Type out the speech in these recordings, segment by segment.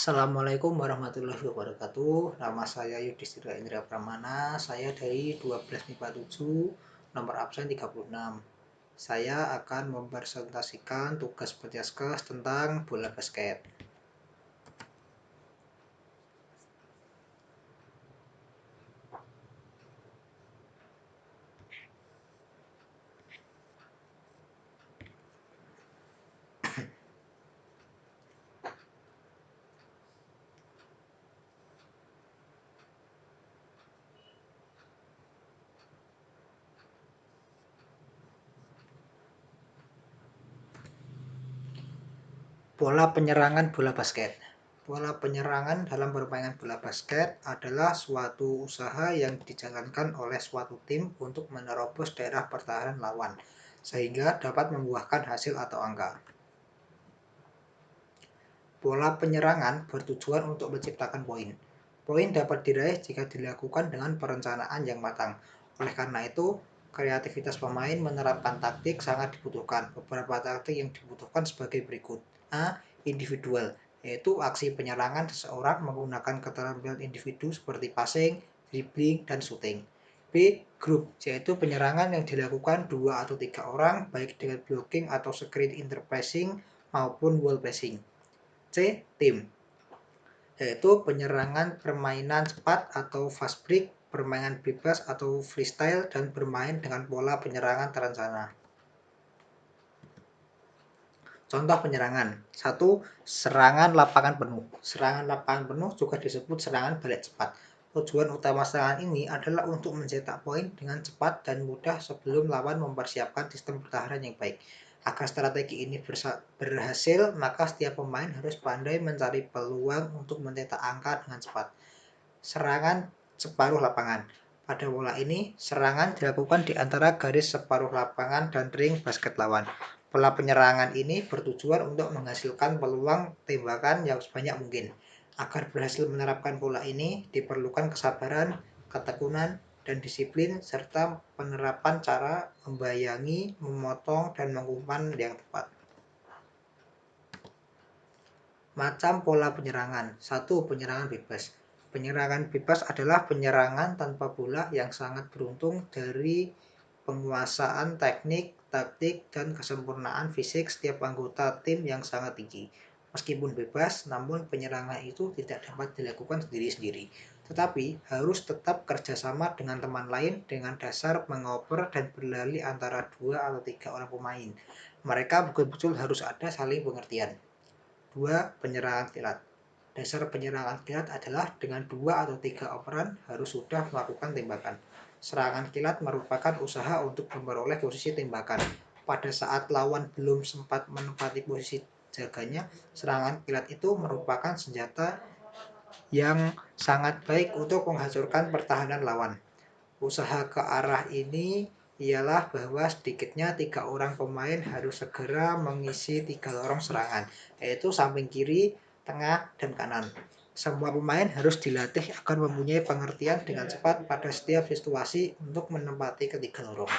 Assalamualaikum warahmatullahi wabarakatuh. Nama saya Yudhistira Indra Pramana. Saya dari 12 MIPA 7, nomor absen 36. Saya akan mempresentasikan tugas Pertiaskes tentang bola basket. Pola penyerangan bola basket. Pola penyerangan dalam permainan bola basket adalah suatu usaha yang dijalankan oleh suatu tim untuk menerobos daerah pertahanan lawan, sehingga dapat membuahkan hasil atau angka. Pola penyerangan bertujuan untuk menciptakan poin. Poin dapat diraih jika dilakukan dengan perencanaan yang matang. Oleh karena itu, kreativitas pemain menerapkan taktik sangat dibutuhkan. Beberapa taktik yang dibutuhkan sebagai berikut. A. Individual, yaitu aksi penyerangan seseorang menggunakan keterampilan individu seperti passing, dribbling, dan shooting. B. Group, yaitu penyerangan yang dilakukan 2 atau 3 orang, baik dengan blocking atau screen interpassing maupun wall passing. C. Tim, yaitu penyerangan permainan cepat atau fast break, permainan bebas atau freestyle, dan bermain dengan pola penyerangan terencana. Contoh penyerangan. 1. Serangan lapangan penuh. Serangan lapangan penuh juga disebut serangan balik cepat. Tujuan utama serangan ini adalah untuk mencetak poin dengan cepat dan mudah sebelum lawan mempersiapkan sistem pertahanan yang baik. Agar strategi ini berhasil, maka setiap pemain harus pandai mencari peluang untuk mencetak angka dengan cepat. Serangan separuh lapangan. Pada pola ini, serangan dilakukan di antara garis separuh lapangan dan ring basket lawan. Pola penyerangan ini bertujuan untuk menghasilkan peluang tembakan yang sebanyak mungkin. Agar berhasil menerapkan pola ini, diperlukan kesabaran, ketekunan, dan disiplin, serta penerapan cara membayangi, memotong, dan mengumpan yang tepat. Macam pola penyerangan. 1. Penyerangan bebas. Penyerangan bebas adalah penyerangan tanpa bola yang sangat beruntung dari penguasaan teknik, taktik, dan kesempurnaan fisik setiap anggota tim yang sangat tinggi. Meskipun bebas, namun penyerangan itu tidak dapat dilakukan sendiri-sendiri, tetapi harus tetap kerjasama dengan teman lain dengan dasar mengoper dan berlari antara 2 atau 3 orang pemain. Mereka betul-betul harus ada saling pengertian. 2. Penyerangan kilat. Dasar penyerangan kilat adalah dengan 2 atau 3 operan harus sudah melakukan tembakan. Serangan kilat merupakan usaha untuk memperoleh posisi tembakan. Pada saat lawan belum sempat menempati posisi jaganya, serangan kilat itu merupakan senjata yang sangat baik untuk menghancurkan pertahanan lawan. Usaha ke arah ini ialah bahwa sedikitnya 3 orang pemain harus segera mengisi 3 lorong serangan, yaitu samping kiri, tengah, dan kanan. Semua pemain harus dilatih agar mempunyai pengertian dengan cepat pada setiap situasi untuk menempati ketiga lorong.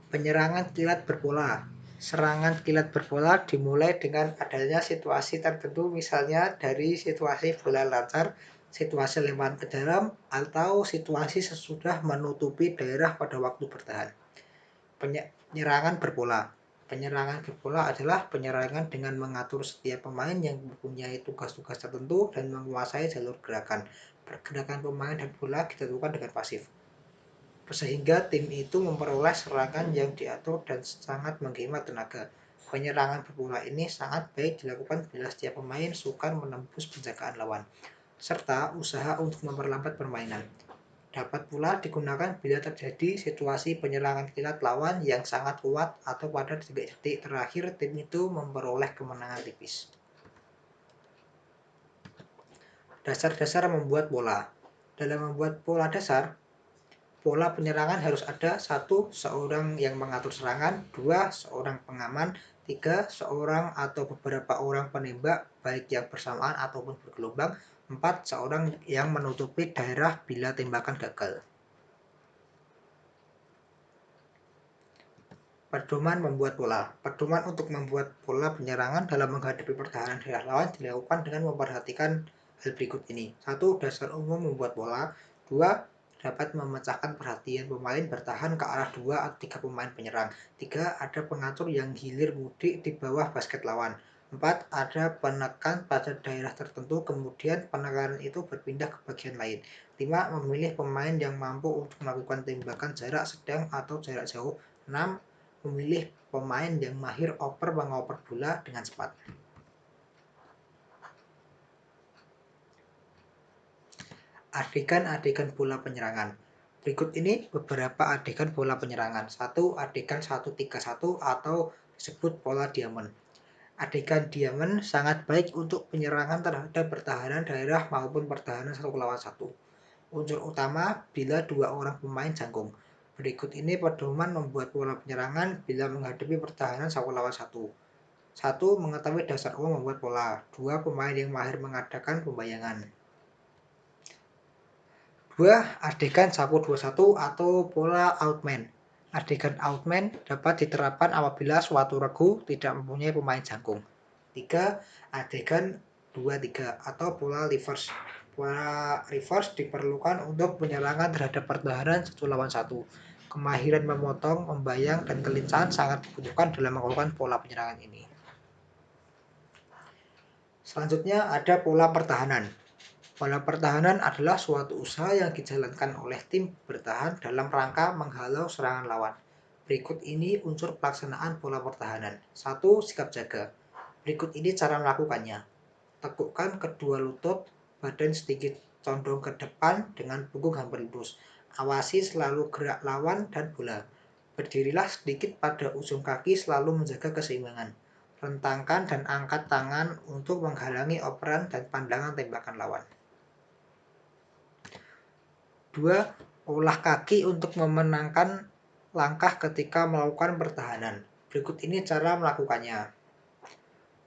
Penyerangan kilat berpola. Serangan kilat berpola dimulai dengan adanya situasi tertentu, misalnya dari situasi bola lancar, situasi lemparan ke dalam, atau situasi sesudah menutupi daerah pada waktu bertahan. Penyerangan berpola. Penyerangan berpola adalah penyerangan dengan mengatur setiap pemain yang mempunyai tugas-tugas tertentu dan menguasai jalur gerakan. Pergerakan pemain dan bola ditentukan dengan pasif, sehingga tim itu memperoleh serangan yang diatur dan sangat menghemat tenaga. Penyerangan berpola ini sangat baik dilakukan bila setiap pemain sukar menembus penjagaan lawan, serta usaha untuk memperlambat permainan. Dapat pula digunakan bila terjadi situasi penyerangan kilat lawan yang sangat kuat atau pada detik-detik terakhir tim itu memperoleh kemenangan tipis. Dasar-dasar membuat pola. Dalam membuat pola dasar, pola penyerangan harus ada: 1. Seorang yang mengatur serangan, 2. Seorang pengaman, 3. Seorang atau beberapa orang penembak baik yang bersamaan ataupun bergelombang, 4. Seorang yang menutupi daerah bila tembakan gagal. Pedoman membuat pola. Pedoman untuk membuat pola penyerangan dalam menghadapi pertahanan daerah lawan dilakukan dengan memperhatikan hal berikut ini. 1. Dasar umum membuat pola. 2. Dapat memecahkan perhatian pemain bertahan ke arah 2 atau 3 pemain penyerang. 3. Ada pengatur yang hilir mudik di bawah basket lawan. 4. Ada penekan pada daerah tertentu, kemudian penekanan itu berpindah ke bagian lain. 5. Memilih pemain yang mampu untuk melakukan tembakan jarak sedang atau jarak jauh. 6. Memilih pemain yang mahir mengoper bola dengan cepat. Adegan-adegan bola penyerangan. Berikut ini beberapa adegan bola penyerangan. 1. Adegan 1-3-1 atau disebut pola diamond. Adegan diamond sangat baik untuk penyerangan terhadap pertahanan daerah maupun pertahanan 1 lawan 1. Unsur utama bila 2 orang pemain jangkung. Berikut ini pedoman membuat pola penyerangan bila menghadapi pertahanan 1 lawan 1. 1. Mengetahui dasar umum membuat pola. 2. Pemain yang mahir mengadakan pembayangan. 2. Adegan 1-2-1 atau pola outman. Adegan outman dapat diterapkan apabila suatu regu tidak mempunyai pemain jangkung. 3. Adegan 2-3 atau pola reverse. Pola reverse diperlukan untuk penyerangan terhadap pertahanan 1 lawan 1. Kemahiran memotong, membayang, dan kelincahan sangat dibutuhkan dalam melakukan pola penyerangan ini. Selanjutnya ada pola pertahanan. Pola pertahanan adalah suatu usaha yang dijalankan oleh tim bertahan dalam rangka menghalau serangan lawan. Berikut ini unsur pelaksanaan pola pertahanan. 1. Sikap jaga. Berikut ini cara melakukannya. Tekukkan kedua lutut, badan sedikit condong ke depan dengan punggung hampir lurus. Awasi selalu gerak lawan dan bola. Berdirilah sedikit pada ujung kaki selalu menjaga keseimbangan. Rentangkan dan angkat tangan untuk menghalangi operan dan pandangan tembakan lawan. 2. Olah kaki untuk memenangkan langkah ketika melakukan pertahanan. Berikut ini cara melakukannya.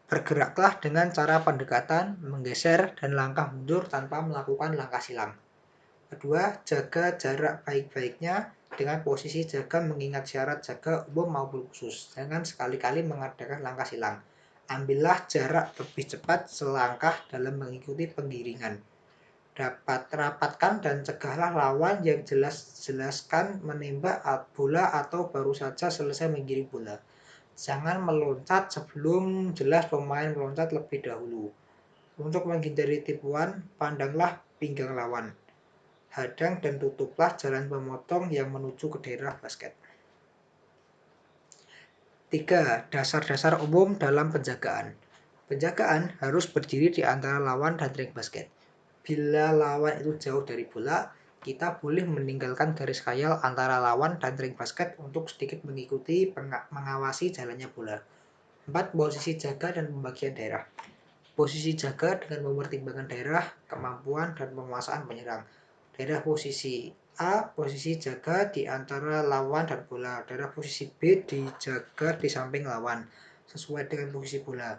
Bergeraklah dengan cara pendekatan, menggeser, dan langkah mundur tanpa melakukan langkah silang. Kedua, jaga jarak baik-baiknya dengan posisi jaga mengingat syarat jaga umum maupun khusus. Jangan sekali-kali mengadakan langkah silang. Ambillah jarak lebih cepat selangkah dalam mengikuti penggiringan. Rapatkan dan cegahlah lawan yang jelas-jelaskan menembak bola atau baru saja selesai menggiring bola. Jangan meloncat sebelum jelas pemain meloncat lebih dahulu. Untuk menghindari tipuan, pandanglah pinggang lawan. Hadang dan tutuplah jalan pemotong yang menuju ke daerah basket. 3. Dasar-dasar umum dalam penjagaan. Penjagaan harus berdiri di antara lawan dan ring basket. Bila lawan itu jauh dari bola, kita boleh meninggalkan garis khayal antara lawan dan ring basket untuk sedikit mengawasi jalannya bola. 4. Posisi jaga dan pembagian daerah. Posisi jaga dengan mempertimbangkan daerah, kemampuan, dan penguasaan penyerang. Daerah posisi A, posisi jaga di antara lawan dan bola. Daerah posisi B dijaga di samping lawan, sesuai dengan posisi bola.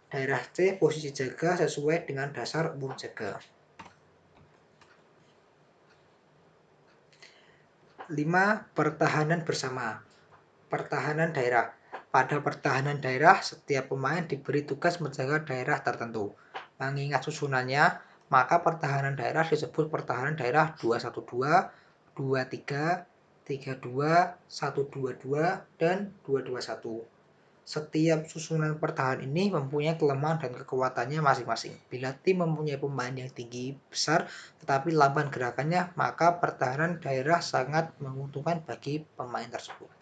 Daerah C, posisi jaga sesuai dengan dasar umum jaga. 5. Pertahanan bersama. Pertahanan daerah. Pada pertahanan daerah, setiap pemain diberi tugas menjaga daerah tertentu. Mengingat susunannya, maka pertahanan daerah disebut pertahanan daerah 2-1-2, 2-3, 3-2, 1-2-2, dan 2-2-1. Setiap susunan pertahanan ini mempunyai kelemahan dan kekuatannya masing-masing. Bila tim mempunyai pemain yang tinggi besar tetapi lamban gerakannya, maka pertahanan daerah sangat menguntungkan bagi pemain tersebut.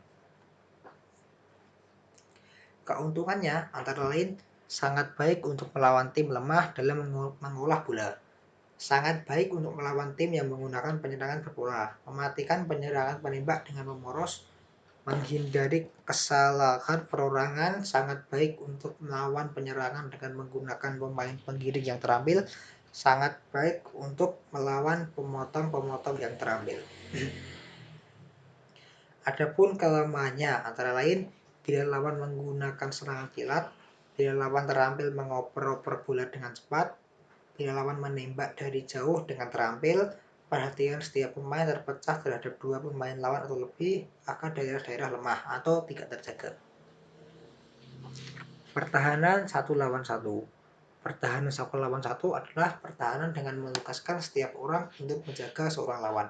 Keuntungannya antara lain sangat baik untuk melawan tim lemah dalam mengolah bola. Sangat baik untuk melawan tim yang menggunakan penyerangan berpola. Mematikan penyerangan penembak dengan memoros. Menghindari kesalahan perorangan. Sangat baik untuk melawan penyerangan dengan menggunakan pemain penggiring yang terampil. Sangat baik untuk melawan pemotong-pemotong yang terampil. Adapun kelemahannya antara lain bila lawan menggunakan serangan kilat, bila lawan terampil mengoper-oper bola dengan cepat, bila lawan menembak dari jauh dengan terampil, perhatian setiap pemain terpecah terhadap 2 pemain lawan atau lebih, maka daerah-daerah lemah atau tidak terjaga. Pertahanan 1 lawan 1. Pertahanan 1 lawan 1 adalah pertahanan dengan menugaskan setiap orang untuk menjaga seorang lawan.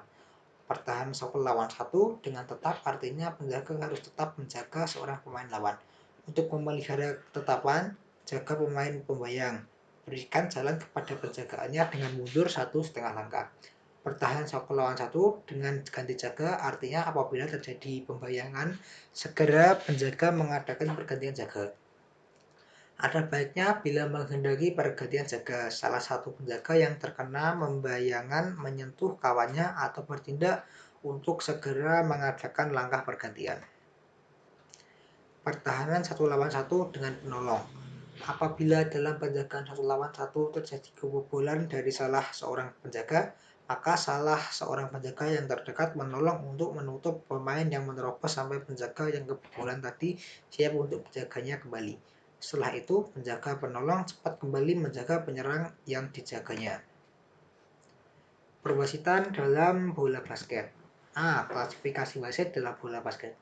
Pertahanan 1 lawan 1 dengan tetap artinya penjaga harus tetap menjaga seorang pemain lawan. Untuk memelihara ketetapan, jaga pemain pembayang. Berikan jalan kepada penjagaannya dengan mundur 1,5 langkah. Pertahanan 1 lawan 1 dengan ganti jaga artinya apabila terjadi pembayangan, segera penjaga mengadakan pergantian jaga. Ada baiknya bila menghendaki pergantian jaga, salah satu penjaga yang terkena membayangan menyentuh kawannya atau bertindak untuk segera mengadakan langkah pergantian. Pertahanan 1 lawan 1 dengan penolong. Apabila dalam penjagaan 1 lawan 1 terjadi kebobolan dari salah seorang penjaga, maka salah seorang penjaga yang terdekat menolong untuk menutup pemain yang menerobos sampai penjaga yang kebobolan tadi siap untuk menjaganya kembali. Setelah itu, penjaga penolong cepat kembali menjaga penyerang yang dijaganya. Perwasitan dalam bola basket. Klasifikasi wasit dalam bola basket.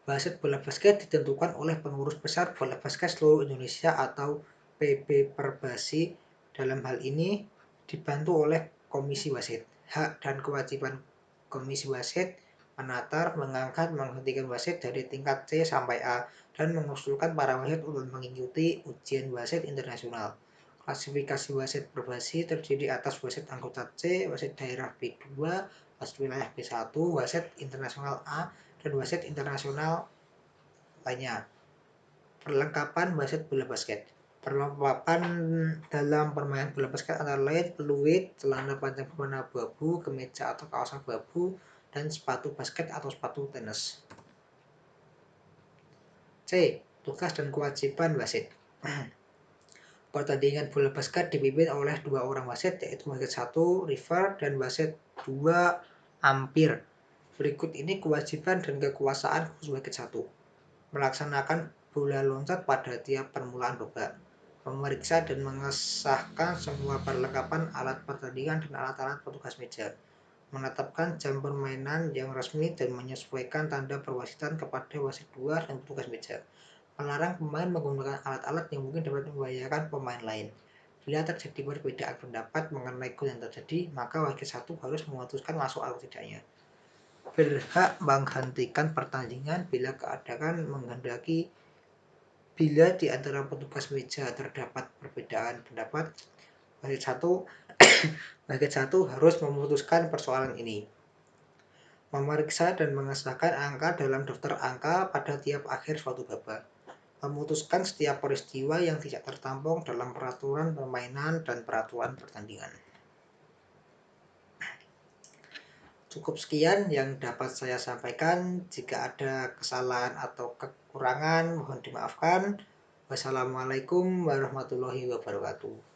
Wasit bola basket ditentukan oleh pengurus besar bola basket seluruh Indonesia atau PB Perbasi. Dalam hal ini dibantu oleh komisi wasit. Hak dan kewajiban komisi wasit menatar, mengangkat, menghentikan wasit dari tingkat C sampai A, dan mengusulkan para wasit untuk mengikuti ujian wasit internasional. Klasifikasi wasit perbasi terdiri atas wasit anggota C, wasit daerah B2, wasit wilayah B1, wasit internasional A, dan wasit internasional lainnya. Perlengkapan wasit bola basket. Perlengkapan dalam permainan bola basket antara lain peluit, celana panjang berwarna abu-abu, kemeja atau kaos abu-abu, dan sepatu basket atau sepatu tenis. C. Tugas dan kewajiban wasit. Pertandingan bola basket dipimpin oleh 2 orang wasit, yaitu wasit 1 refer dan wasit 2 umpire. Berikut ini kewajiban dan kekuasaan khusus wasit 1. Melaksanakan bola loncat pada tiap permulaan babak. Memeriksa dan mengesahkan semua perlengkapan alat pertandingan dan alat-alat petugas meja. Menetapkan jam permainan yang resmi dan menyesuaikan tanda perwasitan kepada wasit 2 dan petugas meja. Melarang pemain menggunakan alat-alat yang mungkin dapat membahayakan pemain lain. Bila terjadi perbedaan pendapat mengenai gol yang terjadi, maka wasit 1 harus memutuskan masuk atau tidaknya. Berhak menghentikan pertandingan bila keadaan menghendaki. Bila di antara petugas meja terdapat perbedaan pendapat, wasit 1 harus memutuskan persoalan ini. Memeriksa dan mengesahkan angka dalam daftar angka pada tiap akhir suatu babak. Memutuskan setiap peristiwa yang tidak tertampung dalam peraturan permainan dan peraturan pertandingan. Cukup sekian yang dapat saya sampaikan. Jika ada kesalahan atau kekurangan, mohon dimaafkan. Wassalamualaikum warahmatullahi wabarakatuh.